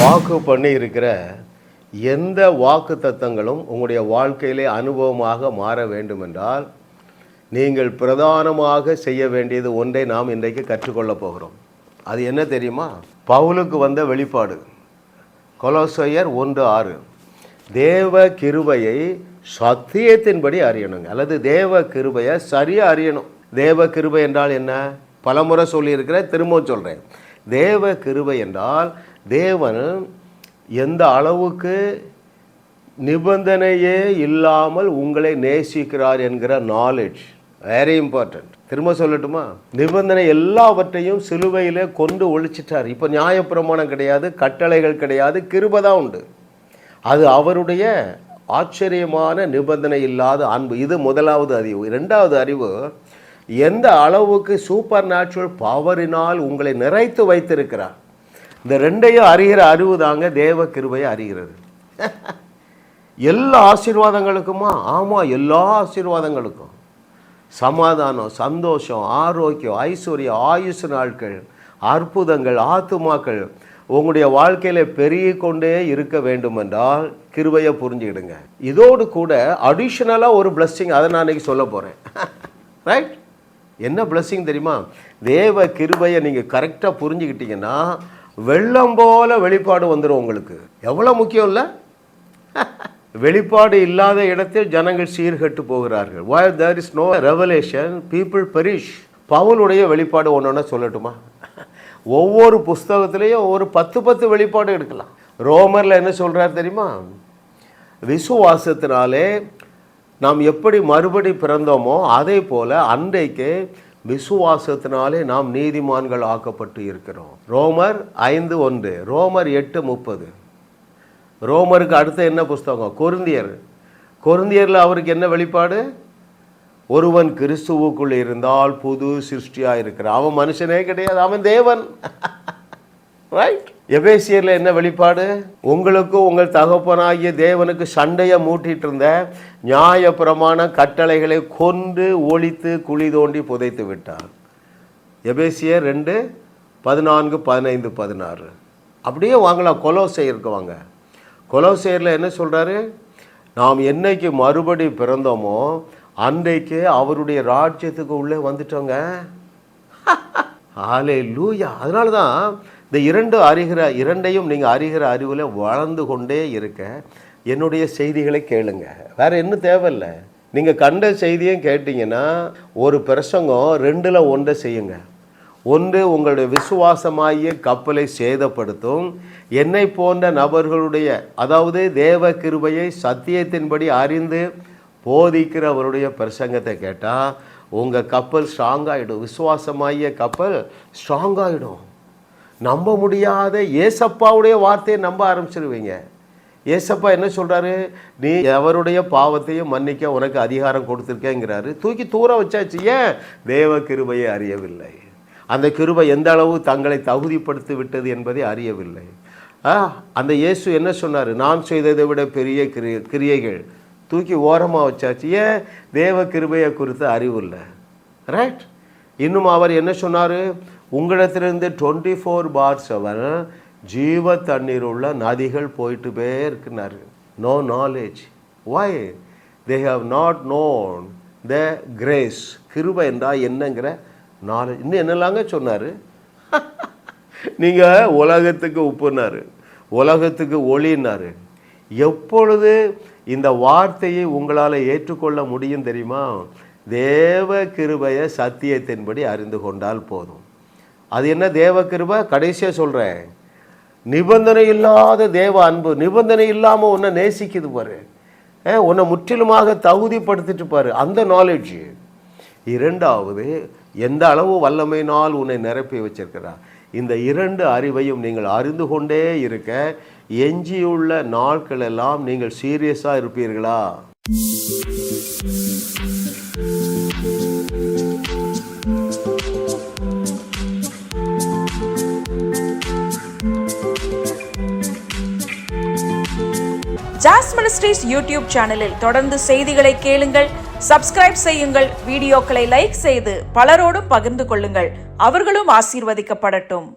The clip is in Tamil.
வாக்கு பண்ணி இருக்கிற எந்த வாக்கு தத்தங்களும் உங்களுடைய வாழ்க்கையிலே அனுபவமாக மாற வேண்டும் என்றால் நீங்கள் பிரதானமாக செய்ய வேண்டியது ஒன்றை நாம் இன்றைக்கு கற்றுக்கொள்ளப் போகிறோம். அது என்ன தெரியுமா? பவுலுக்கு வந்த வெளிப்பாடு. கொலோசையர் 1:6. தேவ கிருபையை சத்தியத்தின்படி அறியணுங்க, அல்லது தேவ கிருபையை சரியாக அறியணும். தேவ கிருபை என்றால் என்ன? பலமுறை சொல்லியிருக்கிறேன், திரும்பவும் சொல்கிறேன். தேவ கிருபை என்றால் தேவன் எந்த அளவுக்கு நிபந்தனையே இல்லாமல் உங்களை நேசிக்கிறார் என்கிற நாலேஜ். Very important. திரும்ப சொல்லட்டுமா? நிபந்தனை எல்லாவற்றையும் சிலுவையில் கொண்டு ஒழிச்சிட்டார். இப்போ நியாயப்பிரமாணம் கிடையாது, கட்டளைகள் கிடையாது, கிருபை தான் உண்டு. அது அவருடைய ஆச்சரியமான நிபந்தனை இல்லாத அன்பு. இது முதலாவது அறிவு. இரண்டாவது அறிவு, எந்த அளவுக்கு சூப்பர் நேச்சுரல் பவரினால் உங்களை நிறைத்து வைத்திருக்கிறார். இந்த ரெண்டையும் அறிகிற அறிவு தாங்க தேவ கிருபையை அறிகிறது. எல்லா ஆசீர்வாதங்களுக்குமா? ஆமாம், எல்லா ஆசீர்வாதங்களுக்கும். சமாதானம், சந்தோஷம், ஆரோக்கியம், ஐஸ்வர்யம், ஆயுசு நாட்கள், அற்புதங்கள், ஆத்துமாக்கள் உங்களுடைய வாழ்க்கையில் பெருகி கொண்டே இருக்க வேண்டும் என்றால் கிருபையை புரிஞ்சுக்கிடுங்க. இதோடு கூட அடிஷ்னலாக ஒரு பிளஸ்ஸிங், அதை நான் இன்றைக்கி சொல்ல போகிறேன். ரைட்? என்ன பிளஸ்ஸிங் தெரியுமா? தேவ கிருபையை நீங்கள் கரெக்டாக புரிஞ்சுக்கிட்டீங்கன்னா வெள்ளம் போல வெளிப்பாடு வந்துடும் உங்களுக்கு. எவ்வளோ முக்கியம் இல்லை? வெளிப்பாடு இல்லாத இடத்தில் ஜனங்கள் சீர்கட்டு போகிறார்கள். Where there is no revelation, people perish. பவுலுடைய வெளிப்பாடு ஒன்று சொல்லட்டுமா? ஒவ்வொரு புஸ்தகத்திலையும் ஒரு 10 வெளிப்பாடு எடுக்கலாம். ரோமரில் என்ன சொல்கிறார் தெரியுமா? விசுவாசத்தினாலே நாம் எப்படி மறுபடி பிறந்தோமோ அதே போல் அன்றைக்கு விசுவாசத்தினாலே நாம் நீதிமான்கள் ஆக்கப்பட்டு இருக்கிறோம். ரோமர் 5:1, ரோமர் 8:30. ரோமருக்கு அடுத்த என்ன புஸ்தகம்? கொரிந்தியர். கொரிந்தியரில் அவருக்கு என்ன வெளிப்பாடு? ஒருவன் கிறிஸ்துவுக்குள் இருந்தால் புது சிருஷ்டியாக இருக்கிறான். அவன் மனுஷனே கிடையாது, அவன் தேவன். ரைட்? எபேசியரில் என்ன வெளிப்பாடு? உங்களுக்கும் உங்கள் தகப்பனாகிய தேவனுக்கு சண்டையை மூட்டிட்டு இருந்த நியாய பிரமாண கட்டளைகளை கொண்டு ஒழித்து குழி தோண்டி புதைத்து விட்டார். எபேசியர் 2:14, 15, 16. அப்படியே வாங்கலாம். கொலோசையருக்கு வாங்க. கொலோசையரில் என்ன சொல்கிறாரு? நாம் என்னைக்கு மறுபடி பிறந்தோமோ அன்றைக்கு அவருடைய ராஜ்யத்துக்கு உள்ளே வந்துட்டோங்க. ஹல்லேலூயா. அதனால தான் இந்த இரண்டையும் நீங்கள் அறிகிற அறிவில் வளர்ந்து கொண்டே இருக்க என்னுடைய செய்திகளை கேளுங்க. வேறு என்ன தேவையில்லை. நீங்கள் கண்ட செய்தியும் கேட்டிங்கன்னா ஒரு பிரசங்கம் 2ல் 1 செய்யுங்க. ஒன்று உங்களுடைய விசுவாசமாகிய கப்பலை சேதப்படுத்தும். என்னை போன்ற நபர்களுடைய, அதாவது தேவ கிருபையை சத்தியத்தின்படி அறிந்து போதிக்கிறவருடைய பிரசங்கத்தை கேட்டால் உங்கள் கப்பல் ஸ்ட்ராங்காகிடும். விசுவாசமாகிய கப்பல் ஸ்ட்ராங்காகிடும். நம்ப முடியாத ஏசப்பாவுடைய வார்த்தையை நம்ப ஆரம்பிச்சிருவீங்க. ஏசப்பா என்ன சொல்கிறாரு? நீ எவருடைய பாவத்தையும் மன்னிக்க உனக்கு அதிகாரம் கொடுத்துருக்கேங்கிறாரு. தூக்கி தூர வச்சாச்சு. ஏன்? தேவ கிருபையை அறியவில்லை. அந்த கிருபை எந்த அளவு தங்களை தகுதிப்படுத்தி விட்டது என்பதை அறியவில்லை. அந்த இயேசு என்ன சொன்னார்? நான் செய்ததை விட பெரிய கிரியைகள் தூக்கி ஓரமாக வச்சாச்சு. ஏன்? தேவ கிருபையை குறித்து அறிவு இல்லை. ரைட்? இன்னும் அவர் என்ன சொன்னார்? உங்களிடத்திலிருந்து 24/7 ஜீவ தண்ணீர் உள்ள நதிகள் போயிட்டுவே இருக்குனாரு. No knowledge. Why? They have not known the grace. கிருபை என்றால் என்னங்கிற நாலேஜ். இன்னும் என்னெல்லாங்க சொன்னார்? நீங்கள் உலகத்துக்கு உப்புனாரு, உலகத்துக்கு ஒளினாரு. எப்பொழுது இந்த வார்த்தையை உங்களால் ஏற்றுக்கொள்ள முடியும் தெரியுமா? தேவ கிருபையை சத்தியத்தின்படி அறிந்து கொண்டால் போதும். அது என்ன தேவ கிருபை? கடைசியாக சொல்கிறேன், நிபந்தனை இல்லாத தேவ அன்பு. நிபந்தனை இல்லாமல் உன்னை நேசிக்குது பாரு, உன்னை முற்றிலுமாக தகுதிப்படுத்திட்டு பாரு, அந்த நாலேஜ். இரண்டாவது, எந்த அளவு வல்லமையினால் உன்னை நிரப்பி வச்சிருக்கிறார். இந்த 2 அறிவையும் நீங்கள் அறிந்து கொண்டே இருக்க எஞ்சியுள்ள நாட்கள் எல்லாம் நீங்கள் சீரியஸாக இருப்பீர்களா? ஜாஸ் மினிஸ்ட்ரீஸ் யூடியூப் சேனலில் தொடர்ந்து செய்திகளை கேளுங்கள், சப்ஸ்கிரைப் செய்யுங்கள், வீடியோக்களை லைக் செய்து பலரோடும் பகிர்ந்து கொள்ளுங்கள். அவர்களும் ஆசீர்வதிக்கப்படட்டும்.